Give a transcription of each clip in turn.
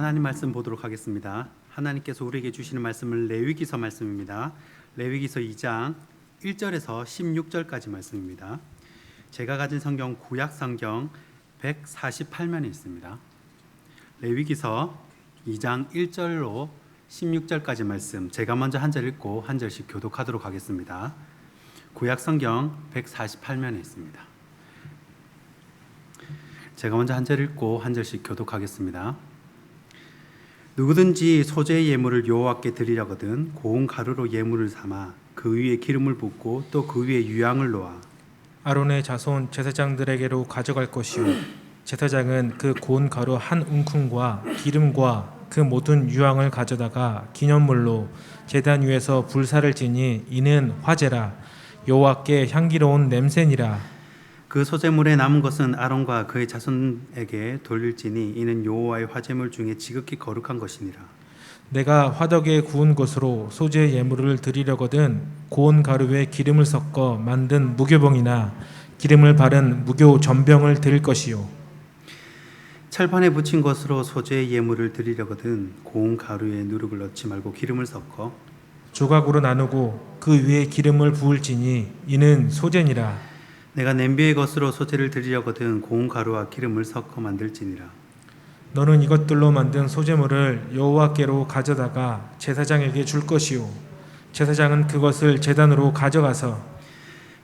하나님 말씀 보도록 하겠습니다. 하나님께서 우리에게 주시는 말씀은 레위기서 말씀입니다. 레위기서 2장 1절에서 16절까지 말씀입니다. 제가 가진 성경 구약 성경 148면에 있습니다. 레위기서 2장 1절로 16절까지 말씀, 제가 먼저 한 절 읽고 한 절씩 교독하도록 하겠습니다. 구약 성경 148면에 있습니다. 제가 먼저 한 절 읽고 한 절씩 교독하겠습니다. 누구든지 소재의 예물을 여호와께 드리려거든 고운 가루로 예물을 삼아 그 위에 기름을 붓고 또 그 위에 유향을 놓아 아론의 자손 제사장들에게로 가져갈 것이요 제사장은 그 고운 가루 한 움큼과 기름과 그 모든 유향을 가져다가 기념물로 제단 위에서 불사를 지니 이는 화제라 여호와께 향기로운 냄새니라. 그 소재물에 남은 것은 아론과 그의 자손에게 돌릴지니 이는 여호와의 화제물 중에 지극히 거룩한 것이니라. 내가 화덕에 구운 것으로 소재 예물을 드리려거든 고운 가루에 기름을 섞어 만든 무교병이나 기름을 바른 무교 전병을 드릴 것이요 철판에 붙인 것으로 소재의 예물을 드리려거든 고운 가루에 누룩을 넣지 말고 기름을 섞어 조각으로 나누고 그 위에 기름을 부을지니 이는 소재니라. 내가 냄비의 것으로 소재를 드리려거든 고운 가루와 기름을 섞어 만들지니라. 너는 이것들로 만든 소재물을 여호와께로 가져다가 제사장에게 줄 것이요 제사장은 그것을 제단으로 가져가서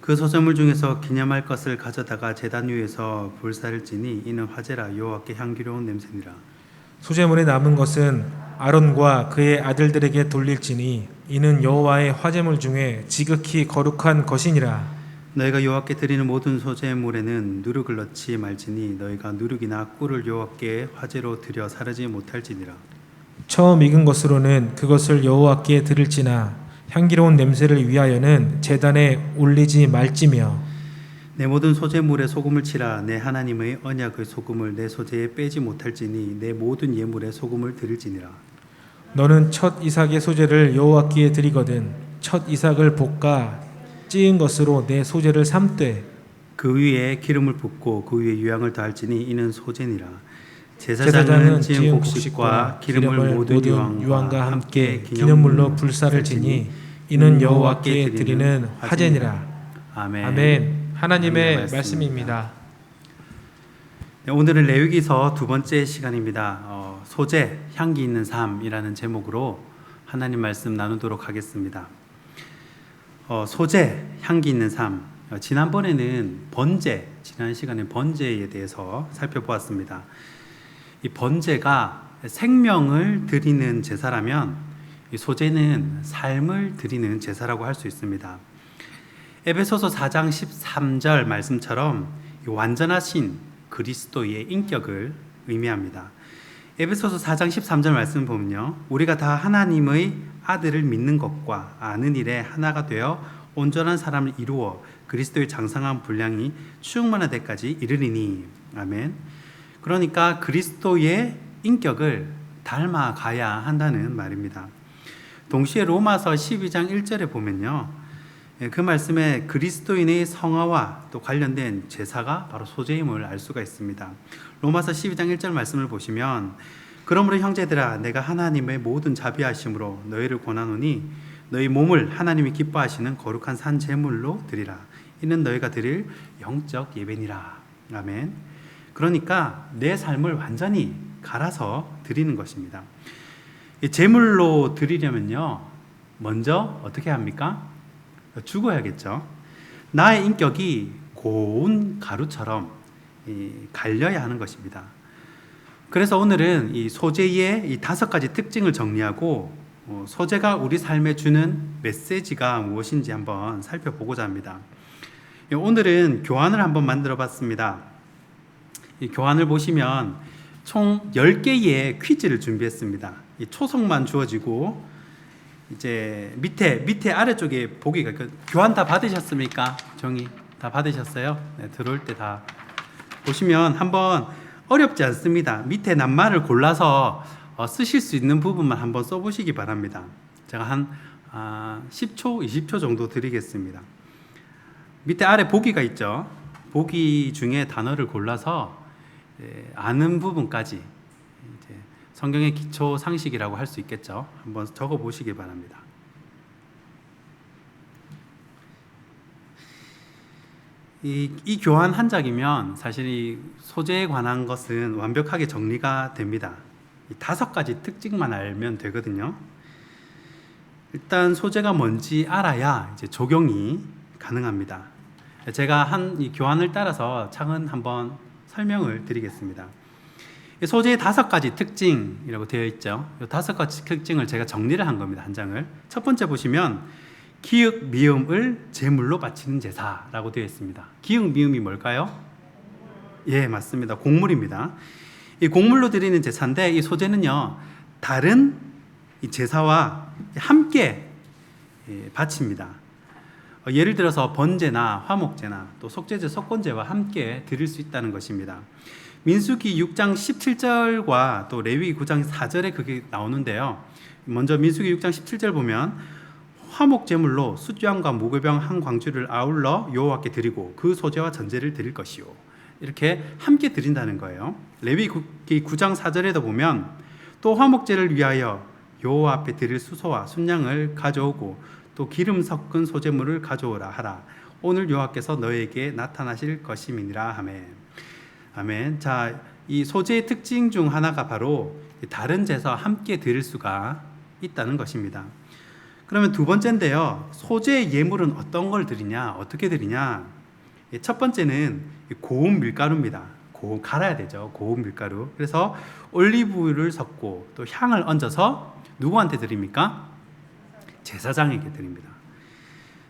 그 소재물 중에서 기념할 것을 가져다가 제단 위에서 불사를 지니 이는 화제라 여호와께 향기로운 냄새니라. 소재물에 남은 것은 아론과 그의 아들들에게 돌릴지니 이는 여호와의 화제물 중에 지극히 거룩한 것이니라. 너희가 여호와께 드리는 모든 소재물에는 누룩을 넣지 말지니 너희가 누룩이나 꿀을 여호와께 화제로 드려 사르지 못할지니라. 처음 익은 것으로는 그것을 여호와께 드릴지나 향기로운 냄새를 위하여는 제단에 올리지 말지며 내 모든 소재물에 소금을 치라. 내 하나님의 언약의 소금을 내 소재에 빼지 못할지니 내 모든 예물에 소금을 드릴지니라. 너는 첫 이삭의 소재를 여호와께 드리거든 첫 이삭을 볶아 찌은 것으로 내 소재를 삶되 그 위에 기름을 붓고 그 위에 유향을 더할지니 이는 소재니라. 제사장은 찌은 곡식과 기름을 모든 유황과 함께 기념물로 불사를 지니 이는 여호와께 드리는 화제니라. 아멘. 아멘. 하나님의 말씀입니다. 네, 오늘은 레위기서 두 번째 시간입니다. 소재, 향기 있는 삶이라는 제목으로 하나님 말씀 나누도록 하겠습니다. 소재, 향기 있는 삶. 지난번에는 번제, 지난 시간에 번제에 대해서 살펴보았습니다. 이 번제가 생명을 드리는 제사라면 이 소제는 삶을 드리는 제사라고 할 수 있습니다. 에베소서 4장 13절 말씀처럼 완전하신 그리스도의 인격을 의미합니다. 에베소서 4장 13절 말씀 보면요, 우리가 다 하나님의 아들을 믿는 것과 아는 일에 하나가 되어 온전한 사람을 이루어 그리스도의 장성한 분량이 충만한 데까지 이르리니. 아멘. 그러니까 그리스도의 인격을 닮아가야 한다는 말입니다. 동시에 로마서 12장 1절에 보면요, 그 말씀에 그리스도인의 성화와 또 관련된 제사가 바로 소재임을 알 수가 있습니다. 로마서 12장 1절 말씀을 보시면 그러므로 형제들아 내가 하나님의 모든 자비하심으로 너희를 권하노니 너희 몸을 하나님이 기뻐하시는 거룩한 산 제물로 드리라. 이는 너희가 드릴 영적 예배니라. 아멘. 그러니까 내 삶을 완전히 갈아서 드리는 것입니다. 제물로 드리려면요, 먼저 어떻게 합니까? 죽어야겠죠. 나의 인격이 고운 가루처럼 갈려야 하는 것입니다. 그래서 오늘은 이 소재의 이 5가지 특징을 정리하고 소재가 우리 삶에 주는 메시지가 무엇인지 한번 살펴보고자 합니다. 오늘은 교환을 한번 만들어 봤습니다. 이 교환을 보시면 총 10개의 퀴즈를 준비했습니다. 이 초성만 주어지고 이제 밑에 아래쪽에 보기가 교환 다 받으셨습니까? 종이 다 받으셨어요? 네, 들어올 때 다 보시면 한번 어렵지 않습니다. 밑에 낱말을 골라서 쓰실 수 있는 부분만 한번 써보시기 바랍니다. 제가 한 10초, 20초 정도 드리겠습니다. 밑에 아래 보기가 있죠. 보기 중에 단어를 골라서 아는 부분까지 성경의 기초 상식이라고 할 수 있겠죠. 한번 적어 보시기 바랍니다. 이 교환 한 장이면 사실 이 소재에 관한 것은 완벽하게 정리가 됩니다. 이 5가지 특징만 알면 되거든요. 일단 소재가 뭔지 알아야 이제 적용이 가능합니다. 제가 한 이 교환을 따라서 창은 한번 설명을 드리겠습니다. 소재의 5가지 특징이라고 되어 있죠. 이 5가지 특징을 제가 정리를 한 겁니다. 한 장을. 첫 번째 보시면 기역 미음을 제물로 바치는 제사라고 되어 있습니다. 기역 미음이 뭘까요? 예, 맞습니다. 곡물입니다. 이 곡물로 드리는 제사인데 이 소재는요 다른 이 제사와 함께 바칩니다. 예를 들어서 번제나 화목제나 또 속죄제, 속건제와 함께 드릴 수 있다는 것입니다. 민수기 6장 17절과 또 레위기 9장 4절에 그게 나오는데요. 먼저 민수기 6장 17절 보면 화목제물로 숫양과 무교병 한 광주를 아울러 여호와께 드리고 그 소재와 전제를 드릴 것이요. 이렇게 함께 드린다는 거예요. 레위기 9장 4절에도 보면 또 화목제를 위하여 여호와 앞에 드릴 수소와 순양을 가져오고 또 기름 섞은 소재물을 가져오라 하라. 오늘 여호와께서 너에게 나타나실 것임이니라 하매. 아멘. 자, 이 소재의 특징 중 하나가 바로 다른 제사와 함께 드릴 수가 있다는 것입니다. 그러면 두 번째인데요. 소재의 예물은 어떤 걸 드리냐? 어떻게 드리냐? 첫 번째는 고운 밀가루입니다. 갈아야 되죠. 고운 밀가루. 그래서 올리브유를 섞고 또 향을 얹어서 누구한테 드립니까? 제사장에게 드립니다.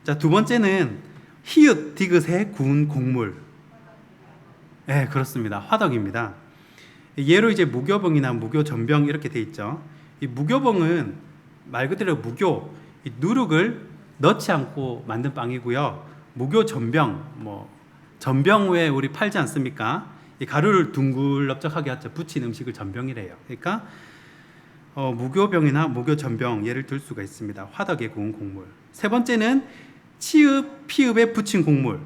자, 두 번째는 히읗 디귿의 구운 곡물. 네, 그렇습니다. 화덕입니다. 예로 이제 무교병이나 무교전병 이렇게 돼 있죠. 이 무교병은 말 그대로 무교, 이 누룩을 넣지 않고 만든 빵이고요. 무교전병, 전병 외에 우리 팔지 않습니까? 이 가루를 둥글럽적하게 하죠. 부친 음식을 전병이래요. 그러니까 무교병이나 무교전병 예를 들 수가 있습니다. 화덕에 구운 곡물. 세 번째는 치읍, 피읍에 붙인 곡물.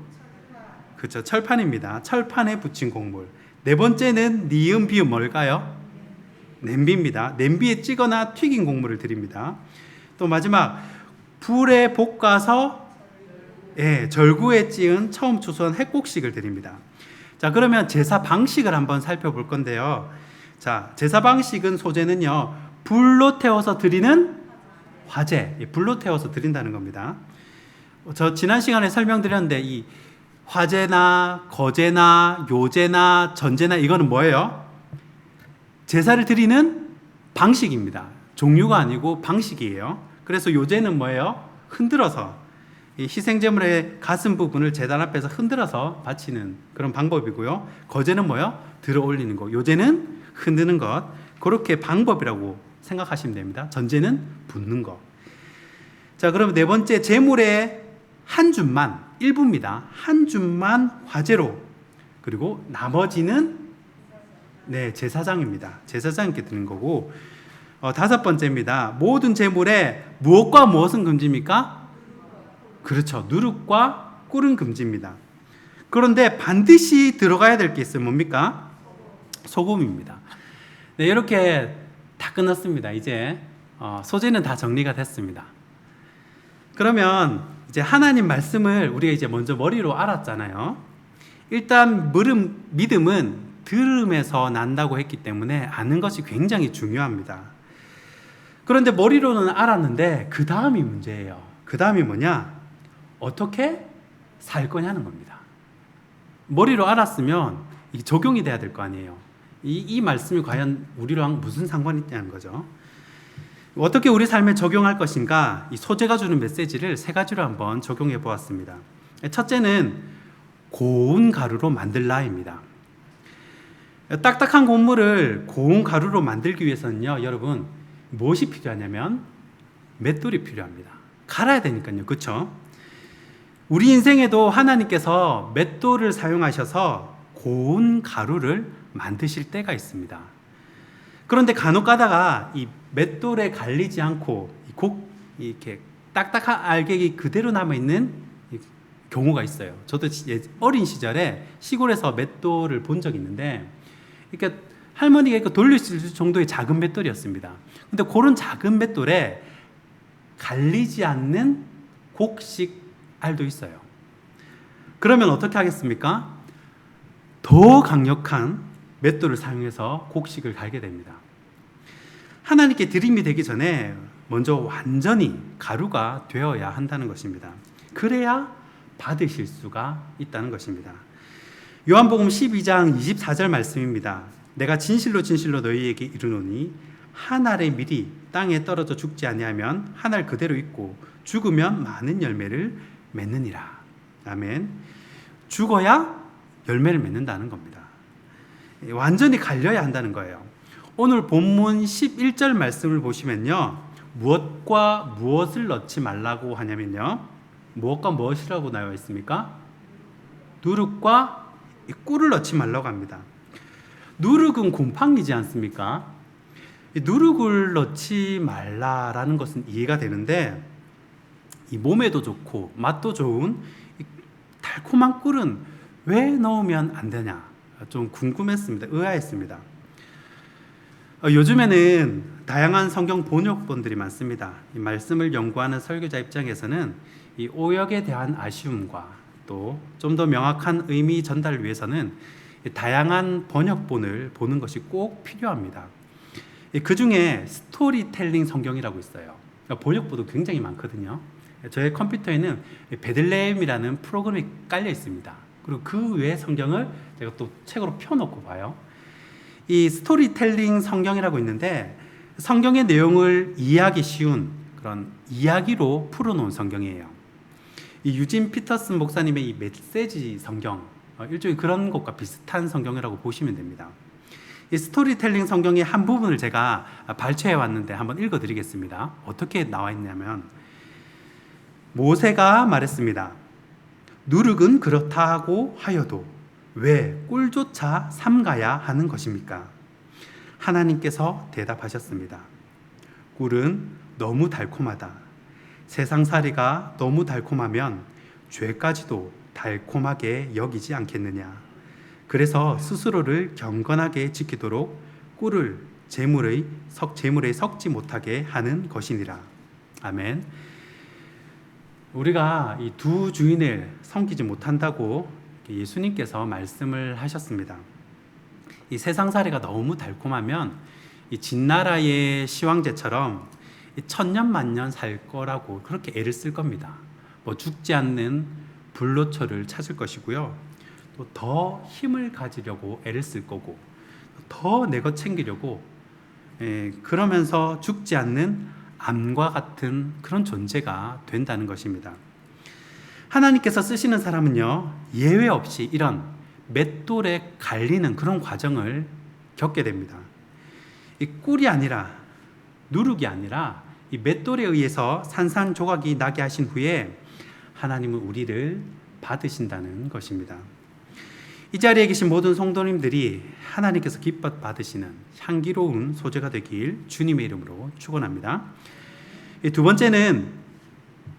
그렇죠. 철판입니다. 철판에 붙인 곡물. 네 번째는 니은, 비읍 뭘까요? 냄비입니다. 냄비에 찌거나 튀긴 곡물을 드립니다. 또 마지막 불에 볶아서 절구에 찌은 처음 추수한 핵곡식을 드립니다. 자, 그러면 제사 방식을 한번 살펴볼 건데요. 자, 제사 방식은 소재는요 불로 태워서 드리는 화제, 불로 태워서 드린다는 겁니다. 저 지난 시간에 설명드렸는데 이 화제나 거제나 요제나 전제나 이거는 뭐예요? 제사를 드리는 방식입니다. 종류가 아니고 방식이에요. 그래서 요제는 뭐예요? 흔들어서 이 희생제물의 가슴 부분을 제단 앞에서 흔들어서 바치는 그런 방법이고요. 거제는 뭐예요? 들어 올리는 거. 요제는 흔드는 것. 그렇게 방법이라고 생각하시면 됩니다. 전제는 붓는 거. 자, 그럼 네 번째 제물의 한 줌만, 일부입니다. 한 줌만 화제로, 그리고 나머지는 제사장입니다. 제사장께 드는 거고, 다섯 번째입니다. 모든 제물에 무엇과 무엇은 금지입니까? 그렇죠. 누룩과 꿀은 금지입니다. 그런데 반드시 들어가야 될 게 있어요. 뭡니까? 소금입니다. 네, 이렇게 다 끝났습니다. 이제 소재는 다 정리가 됐습니다. 그러면 이제 하나님 말씀을 우리가 이제 먼저 머리로 알았잖아요. 일단 믿음은 들음에서 난다고 했기 때문에 아는 것이 굉장히 중요합니다. 그런데 머리로는 알았는데 그 다음이 문제예요. 그 다음이 뭐냐? 어떻게 살 거냐는 겁니다. 머리로 알았으면 이게 적용이 돼야 될 거 아니에요. 이 말씀이 과연 우리랑 무슨 상관이 있냐는 거죠. 어떻게 우리 삶에 적용할 것인가? 이 소재가 주는 메시지를 3가지로 한번 적용해 보았습니다. 첫째는 고운 가루로 만들라입니다. 딱딱한 곡물을 고운 가루로 만들기 위해서는요, 여러분 무엇이 필요하냐면 맷돌이 필요합니다. 갈아야 되니까요, 그렇죠? 우리 인생에도 하나님께서 맷돌을 사용하셔서 고운 가루를 만드실 때가 있습니다. 그런데 간혹 가다가 이 맷돌에 갈리지 않고 이렇게 딱딱한 알갱이 그대로 남아있는 경우가 있어요. 저도 어린 시절에 시골에서 맷돌을 본 적이 있는데, 그러니까 할머니가 이거 돌릴 수 있을 정도의 작은 맷돌이었습니다. 근데 그런 작은 맷돌에 갈리지 않는 곡식 알도 있어요. 그러면 어떻게 하겠습니까? 더 강력한 맷돌을 사용해서 곡식을 갈게 됩니다. 하나님께 드림이 되기 전에 먼저 완전히 가루가 되어야 한다는 것입니다. 그래야 받으실 수가 있다는 것입니다. 요한복음 12장 24절 말씀입니다. 내가 진실로 진실로 너희에게 이르노니 한 알의 밀이 땅에 떨어져 죽지 아니하면 한 알 그대로 있고 죽으면 많은 열매를 맺느니라. 아멘. 죽어야 열매를 맺는다는 겁니다. 완전히 갈려야 한다는 거예요. 오늘 본문 11절 말씀을 보시면요, 무엇과 무엇을 넣지 말라고 하냐면요, 무엇과 무엇이라고 나와 있습니까? 누룩과 꿀을 넣지 말라고 합니다. 누룩은 곰팡이지 않습니까? 누룩을 넣지 말라라는 것은 이해가 되는데, 이 몸에도 좋고 맛도 좋은 이 달콤한 꿀은 왜 넣으면 안 되냐, 좀 궁금했습니다. 의아했습니다. 요즘에는 다양한 성경 번역본들이 많습니다. 이 말씀을 연구하는 설교자 입장에서는 이 오역에 대한 아쉬움과 또 좀 더 명확한 의미 전달을 위해서는 다양한 번역본을 보는 것이 꼭 필요합니다. 그 중에 스토리텔링 성경이라고 있어요. 번역본도 굉장히 많거든요. 저의 컴퓨터에는 베들레헴이라는 프로그램이 깔려 있습니다. 그리고 그 외의 성경을 제가 또 책으로 펴놓고 봐요. 이 스토리텔링 성경이라고 있는데 성경의 내용을 이해하기 쉬운 그런 이야기로 풀어놓은 성경이에요. 이 유진 피터슨 목사님의 이 메시지 성경, 일종의 그런 것과 비슷한 성경이라고 보시면 됩니다. 이 스토리텔링 성경의 한 부분을 제가 발췌해 왔는데 한번 읽어드리겠습니다. 어떻게 나와 있냐면, 모세가 말했습니다. 누룩은 그렇다고 하여도 왜 꿀조차 삼가야 하는 것입니까? 하나님께서 대답하셨습니다. 꿀은 너무 달콤하다. 세상살이가 너무 달콤하면 죄까지도 달콤하게 여기지 않겠느냐. 그래서 스스로를 경건하게 지키도록 꿀을 재물에 섞지 못하게 하는 것이니라. 아멘. 우리가 이 두 주인을 섬기지 못한다고 예수님께서 말씀을 하셨습니다. 이 세상살이가 너무 달콤하면 이 진나라의 시황제처럼 천년만년 살 거라고 그렇게 애를 쓸 겁니다. 뭐 죽지 않는 불로초를 찾을 것이고요. 또 더 힘을 가지려고 애를 쓸 거고, 더 내 것 챙기려고, 그러면서 죽지 않는 암과 같은 그런 존재가 된다는 것입니다. 하나님께서 쓰시는 사람은요, 예외 없이 이런 맷돌에 갈리는 그런 과정을 겪게 됩니다. 이 꿀이 아니라, 누룩이 아니라 이 맷돌에 의해서 산산조각이 나게 하신 후에 하나님은 우리를 받으신다는 것입니다. 이 자리에 계신 모든 성도님들이 하나님께서 기뻐 받으시는 향기로운 소재가 되길 주님의 이름으로 축원합니다. 두 번째는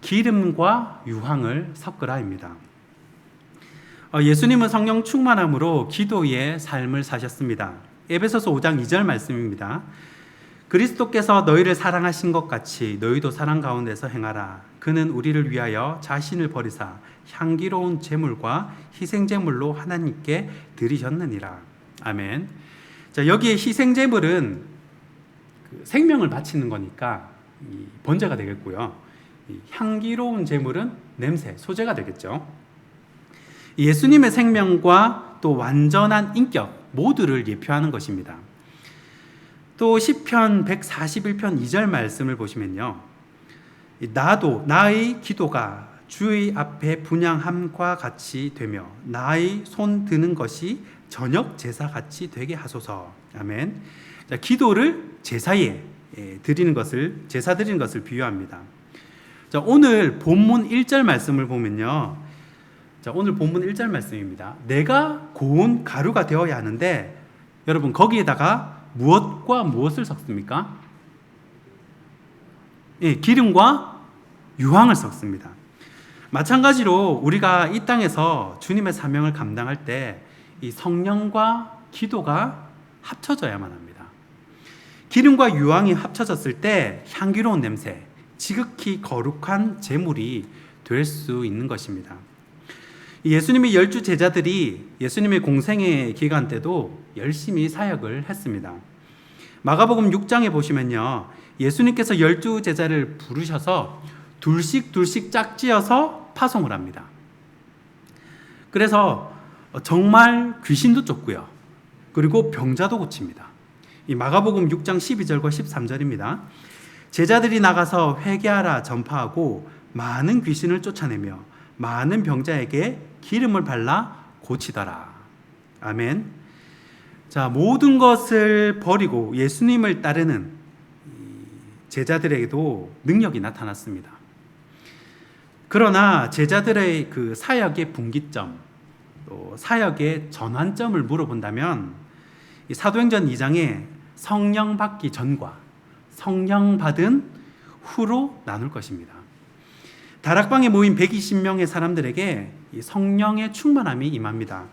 기름과 유황을 섞으라입니다. 예수님은 성령 충만함으로 기도의 삶을 사셨습니다. 에베소서 5장 2절 말씀입니다. 그리스도께서 너희를 사랑하신 것 같이 너희도 사랑 가운데서 행하라. 그는 우리를 위하여 자신을 버리사 향기로운 제물과 희생 제물로 하나님께 드리셨느니라. 아멘. 자, 여기에 희생 제물은 생명을 바치는 거니까 번제가 되겠고요. 향기로운 제물은 냄새, 소재가 되겠죠. 예수님의 생명과 또 완전한 인격 모두를 예표하는 것입니다. 또 시편 141편 2절 말씀을 보시면요, 나의 기도가 주의 앞에 분향함과 같이 되며 나의 손 드는 것이 저녁 제사 같이 되게 하소서. 아멘. 자, 기도를 제사에 드리는 것을, 제사 드리는 것을 비유합니다. 자, 오늘 본문 1절 말씀을 보면요, 자, 오늘 본문 1절 말씀입니다. 내가 고운 가루가 되어야 하는데, 여러분 거기에다가 무엇과 무엇을 섞습니까? 기름과 유황을 섞습니다. 마찬가지로 우리가 이 땅에서 주님의 사명을 감당할 때 이 성령과 기도가 합쳐져야만 합니다. 기름과 유황이 합쳐졌을 때 향기로운 냄새, 지극히 거룩한 제물이 될 수 있는 것입니다. 예수님의 12 제자들이 예수님의 공생의 기간 때도 열심히 사역을 했습니다. 마가복음 6장에 보시면요, 예수님께서 12 제자를 부르셔서 둘씩 짝지어서 파송을 합니다. 그래서 정말 귀신도 쫓고요, 그리고 병자도 고칩니다. 이 마가복음 6장 12절과 13절입니다. 제자들이 나가서 회개하라 전파하고 많은 귀신을 쫓아내며 많은 병자에게 기름을 발라 고치더라. 아멘. 자, 모든 것을 버리고 예수님을 따르는 제자들에게도 능력이 나타났습니다. 그러나 제자들의 그 사역의 분기점, 또 사역의 전환점을 물어본다면 이 사도행전 2장에 성령 받기 전과 성령 받은 후로 나눌 것입니다. 다락방에 모인 120명의 사람들에게 이 성령의 충만함이 임합니다.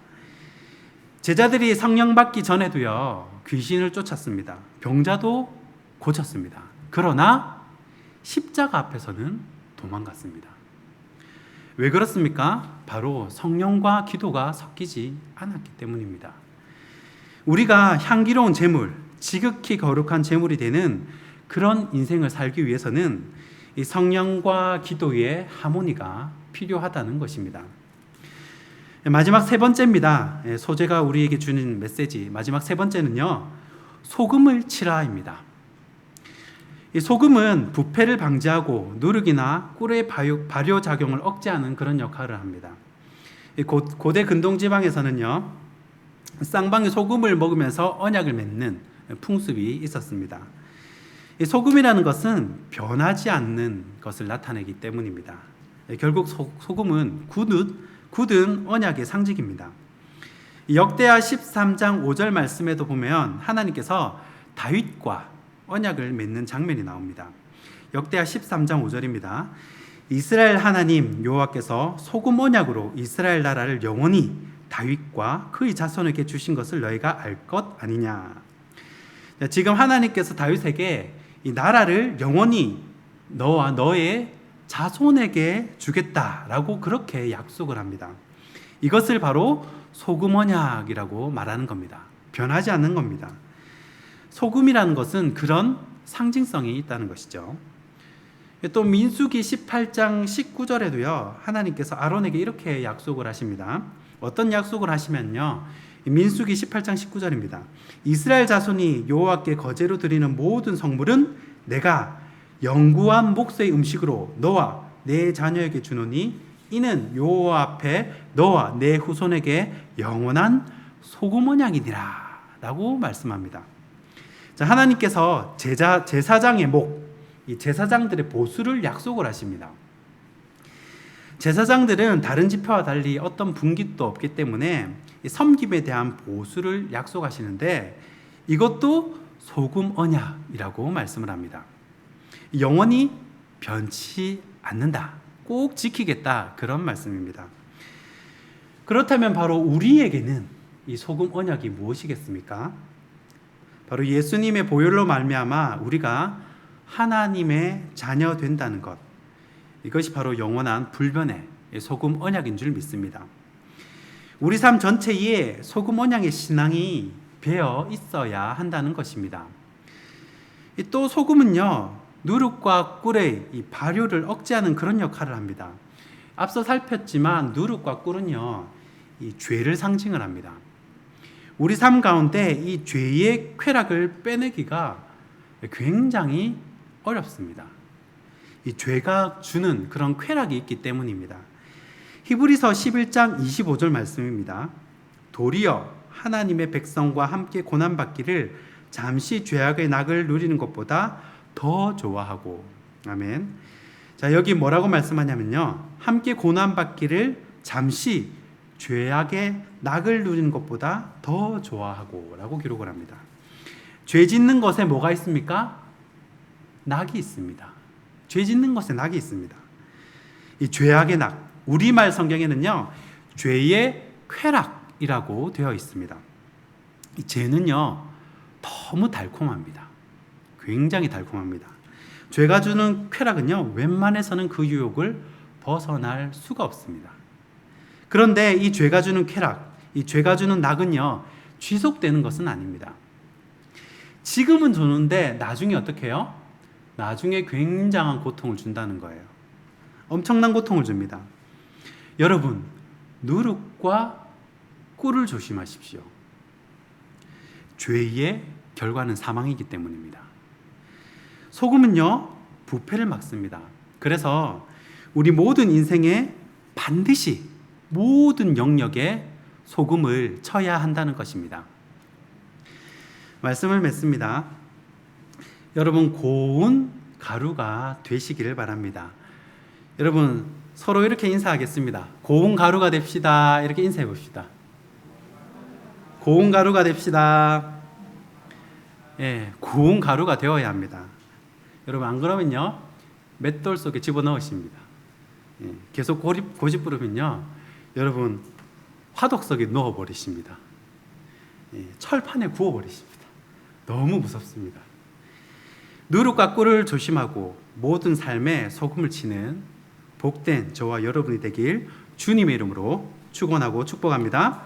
제자들이 성령 받기 전에도요, 귀신을 쫓았습니다. 병자도 고쳤습니다. 그러나 십자가 앞에서는 도망갔습니다. 왜 그렇습니까? 바로 성령과 기도가 섞이지 않았기 때문입니다. 우리가 향기로운 제물, 지극히 거룩한 제물이 되는 그런 인생을 살기 위해서는 이 성령과 기도의 하모니가 필요하다는 것입니다. 마지막 세 번째입니다. 소재가 우리에게 주는 메시지, 마지막 세 번째는요, 소금을 치라입니다. 이 소금은 부패를 방지하고 누룩이나 꿀의 발효작용을 억제하는 그런 역할을 합니다. 고대 근동지방에서는요, 쌍방이 소금을 먹으면서 언약을 맺는 풍습이 있었습니다. 이 소금이라는 것은 변하지 않는 것을 나타내기 때문입니다. 결국 소금은 굳은 언약의 상징입니다. 역대하 13장 5절 말씀에도 보면 하나님께서 다윗과 언약을 맺는 장면이 나옵니다. 역대하 13장 5절입니다. 이스라엘 하나님 여호와께서 소금 언약으로 이스라엘 나라를 영원히 다윗과 그의 자손에게 주신 것을 너희가 알 것 아니냐. 지금 하나님께서 다윗에게 이 나라를 영원히 너와 너의 자손에게 주겠다라고 그렇게 약속을 합니다. 이것을 바로 소금 언약이라고 말하는 겁니다. 변하지 않는 겁니다. 소금이라는 것은 그런 상징성이 있다는 것이죠. 또 민수기 18장 19절에도요, 하나님께서 아론에게 이렇게 약속을 하십니다. 어떤 약속을 하시면요, 민수기 18장 19절입니다. 이스라엘 자손이 여호와께 거제로 드리는 모든 성물은 내가 영구한 목소의 음식으로 너와 내 자녀에게 주노니 이는 여호와 앞에 너와 내 후손에게 영원한 소금 언약이니라 라고 말씀합니다. 자, 하나님께서 제사장의 목, 이 제사장들의 보수를 약속을 하십니다. 제사장들은 다른 지파와 달리 어떤 분깃도 없기 때문에 섬김에 대한 보수를 약속하시는데 이것도 소금 언약이라고 말씀을 합니다. 영원히 변치 않는다, 꼭 지키겠다, 그런 말씀입니다. 그렇다면 바로 우리에게는 이 소금 언약이 무엇이겠습니까? 바로 예수님의 보혈로 말미암아 우리가 하나님의 자녀 된다는 것, 이것이 바로 영원한 불변의 소금 언약인 줄 믿습니다. 우리 삶 전체에 소금 언약의 신앙이 배어 있어야 한다는 것입니다. 또 소금은요, 누룩과 꿀의 이 발효를 억제하는 그런 역할을 합니다. 앞서 살폈지만 누룩과 꿀은요, 이 죄를 상징을 합니다. 우리 삶 가운데 이 죄의 쾌락을 빼내기가 굉장히 어렵습니다. 이 죄가 주는 그런 쾌락이 있기 때문입니다. 히브리서 11장 25절 말씀입니다. 도리어 하나님의 백성과 함께 고난받기를 잠시 죄악의 낙을 누리는 것보다 더 좋아하고. 아멘. 자, 여기 뭐라고 말씀하냐면요, 함께 고난받기를 잠시 죄악의 낙을 누리는 것보다 더 좋아하고 라고 기록을 합니다. 죄 짓는 것에 뭐가 있습니까? 낙이 있습니다. 죄 짓는 것에 낙이 있습니다. 이 죄악의 낙, 우리말 성경에는요, 죄의 쾌락이라고 되어 있습니다. 이 죄는요, 너무 달콤합니다. 굉장히 달콤합니다. 죄가 주는 쾌락은요, 웬만해서는 그 유혹을 벗어날 수가 없습니다. 그런데 이 죄가 주는 쾌락, 이 죄가 주는 낙은요, 지속되는 것은 아닙니다. 지금은 좋은데 나중에 어떻게 해요? 나중에 굉장한 고통을 준다는 거예요. 엄청난 고통을 줍니다. 여러분, 누룩과 꿀을 조심하십시오. 죄의 결과는 사망이기 때문입니다. 소금은요, 부패를 막습니다. 그래서 우리 모든 인생에 반드시 모든 영역에 소금을 쳐야 한다는 것입니다. 말씀을 맺습니다. 여러분, 고운 가루가 되시기를 바랍니다. 여러분, 서로 이렇게 인사하겠습니다. 고운 가루가 됩시다. 이렇게 인사해 봅시다. 고운 가루가 됩시다. 예, 고운 가루가 되어야 합니다. 여러분, 안 그러면요, 맷돌 속에 집어넣으십니다. 예, 계속 고집 부르면요, 여러분, 화덕 속에 넣어버리십니다. 예, 철판에 구워버리십니다. 너무 무섭습니다. 누룩과 꿀을 조심하고 모든 삶에 소금을 치는 복된 저와 여러분이 되길 주님의 이름으로 축원하고 축복합니다.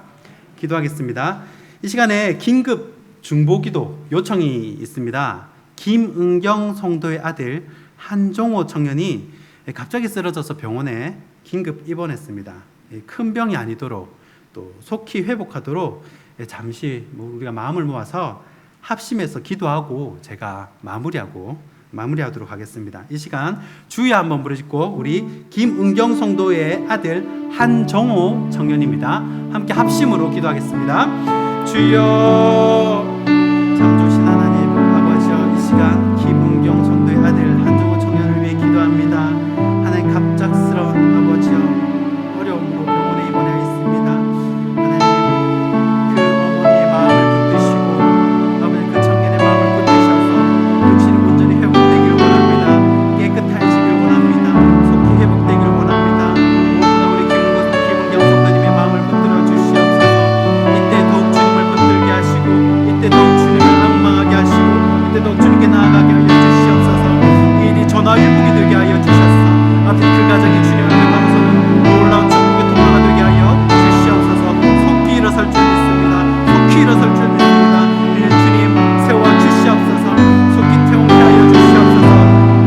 기도하겠습니다. 이 시간에 긴급 중보기도 요청이 있습니다. 김은경 성도의 아들 한종호 청년이 갑자기 쓰러져서 병원에 긴급 입원했습니다. 큰 병이 아니도록 또 속히 회복하도록 잠시 우리가 마음을 모아서 합심해서 기도하고 제가 마무리하도록 하겠습니다. 이 시간 주여 한번 부르짖고 우리 김은경 성도의 아들 한정호 청년입니다. 함께 합심으로 기도하겠습니다. 주여, 참 좋으신 하나님 아버지여, 이 시간 김은경 성도의 아들 한정호 청년을 위해 기도합니다. 하나님, 갑작스러운 아버지여, 어려움으로 병원에 입원하여 있습니다. 하나님, 그 어머니의 마음을 붙드시고 아버지 그 청년의 마음을 붙드셔서 육신이 온전히 회복되기를 원합니다. 깨끗해지기를 원합니다. 속히 회복되기를 원합니다. 무엇보다 우리 김은경 성도님의 마음을 붙들어 주시옵소서. 이때 더욱 주님을 붙들게 하시고, 이때 더욱 주님을 앙망하게 하시고, 이때 더욱 주님께 나아가게 하여 주시옵소서. 이 일이 전화위복이 되게 하여 주셔서 아버지 그 가정이 주님을 회복하고서는 놀라운 천국의 통화가 되게 하여 주시옵소서. 속히 일어설 줄 믿습니다. 속히 일어설 줄 믿습니다. 우리는 주님 세워 주시옵소서. 속히 태우게 하여 주시옵소서.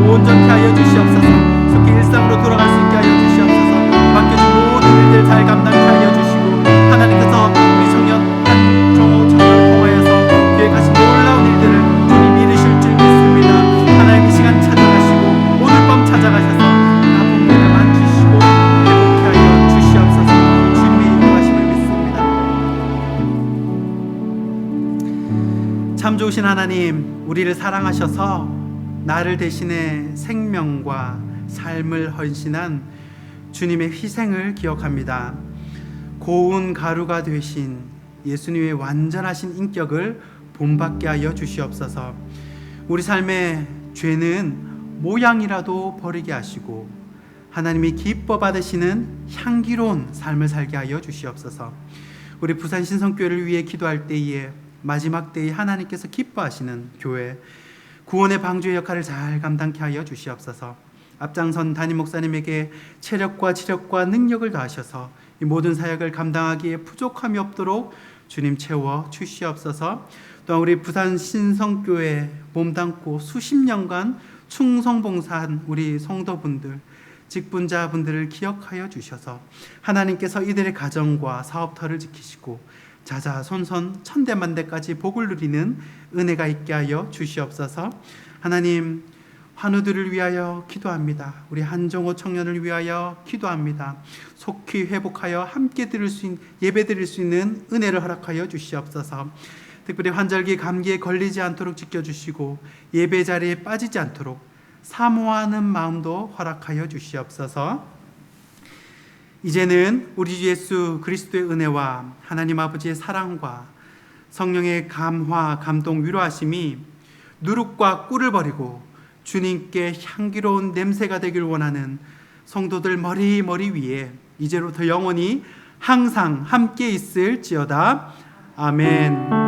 온전케 하여 주시옵소서. 속히 일상으로 돌아갈 수 있게 하여 주시옵소서. 맡겨진 모든 일들 잘 감당케 하여 주시고, 하나님께서 우리 청년 한정호 청년을 통하여서 계획하신 놀라운 일들을 주님 이루실 줄 믿습니다. 하나님, 이 시간 찾아가시고 오늘 밤 찾아가셔서 아픈 몸을 만지시고 회복케 하여 주시옵소서. 주님의 인도하심을 믿습니다. 참 좋으신 하나님, 우리를 사랑하셔서 나를 대신해 생명과 삶을 헌신한 주님의 희생을 기억합니다. 고운 가루가 되신 예수님의 완전하신 인격을 본받게 하여 주시옵소서. 우리 삶의 죄는 모양이라도 버리게 하시고 하나님이 기뻐 받으시는 향기로운 삶을 살게 하여 주시옵소서. 우리 부산 신성교회를 위해 기도할 때에 마지막 때에 하나님께서 기뻐하시는 교회, 구원의 방주의 역할을 잘 감당케 하여 주시옵소서. 앞장선 담임 목사님에게 체력과 지력과 능력을 더하셔서 이 모든 사역을 감당하기에 부족함이 없도록 주님 채워 주시옵소서. 또한 우리 부산 신성교회 몸담고 수십 년간 충성봉사한 우리 성도분들, 직분자분들을 기억하여 주셔서 하나님께서 이들의 가정과 사업터를 지키시고 자자손손 천대만대까지 복을 누리는 은혜가 있게 하여 주시옵소서. 하나님, 환우들을 위하여 기도합니다. 우리 한정호 청년을 위하여 기도합니다. 속히 회복하여 함께 예배 드릴 수 있는 은혜를 허락하여 주시옵소서. 특별히 환절기 감기에 걸리지 않도록 지켜주시고 예배 자리에 빠지지 않도록 사모하는 마음도 허락하여 주시옵소서. 이제는 우리 주 예수 그리스도의 은혜와 하나님 아버지의 사랑과 성령의 감화, 감동, 위로하심이 누룩과 꿀을 버리고 주님께 향기로운 냄새가 되길 원하는 성도들 머리 위에 이제로부터 영원히 항상 함께 있을지어다. 아멘.